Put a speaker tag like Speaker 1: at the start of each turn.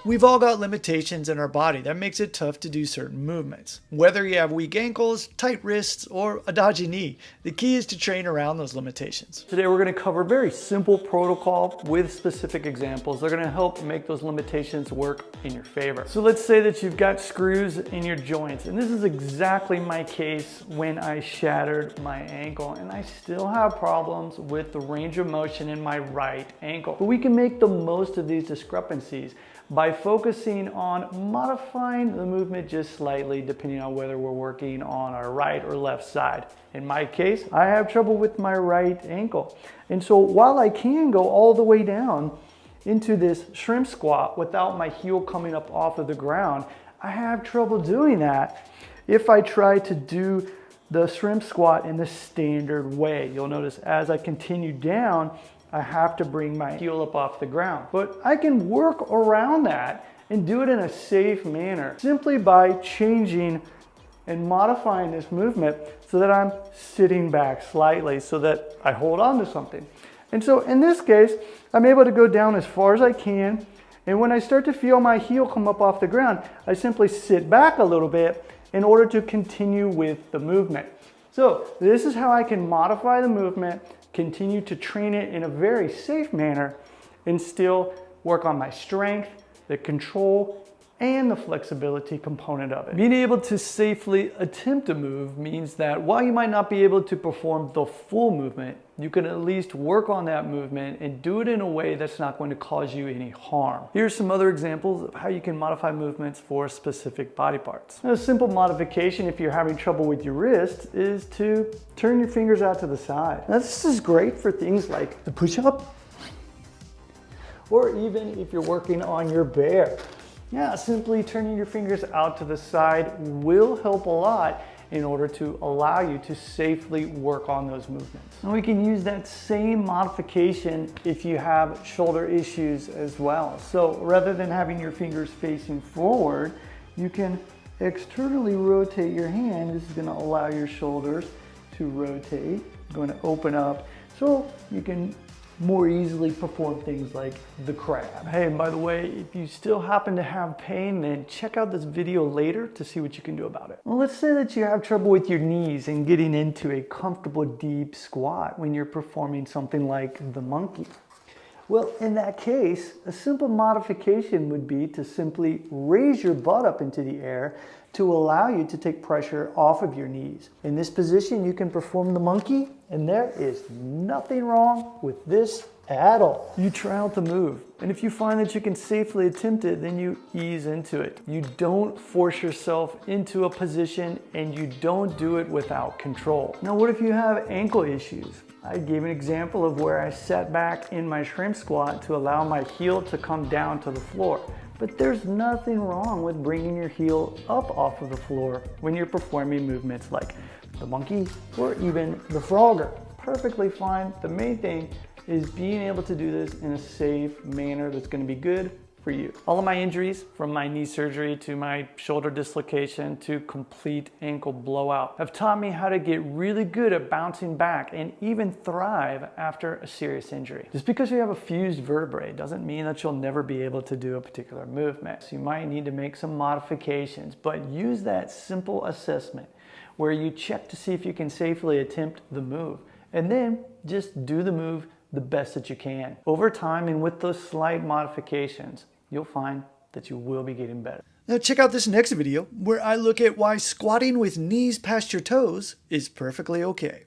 Speaker 1: We've all got limitations in our body that makes it tough to do certain movements. Whether you have weak ankles, tight wrists, or a dodgy knee, the key is to train around those limitations.
Speaker 2: Today we're going to cover a very simple protocol with specific examples. They're going to help make those limitations work in your favor. So let's say that you've got screws in your joints, and this is exactly my case when I shattered my ankle, and I still have problems with the range of motion in my right ankle. But we can make the most of these discrepancies by focusing on modifying the movement just slightly depending on whether we're working on our right or left side. In my case, I have trouble with my right ankle. And so while I can go all the way down into this shrimp squat without my heel coming up off of the ground, I have trouble doing that if I try to do the shrimp squat in the standard way. You'll notice as I continue down, I have to bring my heel up off the ground. But I can work around that and do it in a safe manner simply by changing and modifying this movement so that I'm sitting back slightly so that I hold on to something. And so in this case, I'm able to go down as far as I can. And when I start to feel my heel come up off the ground, I simply sit back a little bit in order to continue with the movement. So this is how I can modify the movement, continue to train it in a very safe manner, and still work on my strength, the control, and the flexibility component of it. Being able to safely attempt a move means that while you might not be able to perform the full movement, you can at least work on that movement and do it in a way that's not going to cause you any harm. Here's some other examples of how you can modify movements for specific body parts. A simple modification if you're having trouble with your wrist is to turn your fingers out to the side. Now, this is great for things like the push-up, or even if you're working on your bear. Yeah, simply turning your fingers out to the side will help a lot in order to allow you to safely work on those movements. And we can use that same modification if you have shoulder issues as well. So rather than having your fingers facing forward, you can externally rotate your hand. This is going to allow your shoulders to rotate. It's going to open up so you can more easily perform things like the crab. Hey, and by the way, if you still happen to have pain, then check out this video later to see what you can do about it. Well, let's say that you have trouble with your knees and getting into a comfortable deep squat when you're performing something like the monkey. Well, in that case, a simple modification would be to simply raise your butt up into the air to allow you to take pressure off of your knees. In this position, you can perform the monkey, and there is nothing wrong with this at all. You try out the move, and if you find that you can safely attempt it, then you ease into it. You don't force yourself into a position, and you don't do it without control. Now, what if you have ankle issues? I gave an example of where I sat back in my shrimp squat to allow my heel to come down to the floor. But there's nothing wrong with bringing your heel up off of the floor when you're performing movements like the monkey or even the frogger. Perfectly fine. The main thing is being able to do this in a safe manner that's going to be good for you. All of my injuries, from my knee surgery to my shoulder dislocation to complete ankle blowout, have taught me how to get really good at bouncing back and even thrive after a serious injury. Just because you have a fused vertebrae doesn't mean that you'll never be able to do a particular movement. So you might need to make some modifications, but use that simple assessment where you check to see if you can safely attempt the move, and then just do the move the best that you can. Over time and with those slight modifications, you'll find that you will be getting better.
Speaker 1: Now check out this next video where I look at why squatting with knees past your toes is perfectly okay.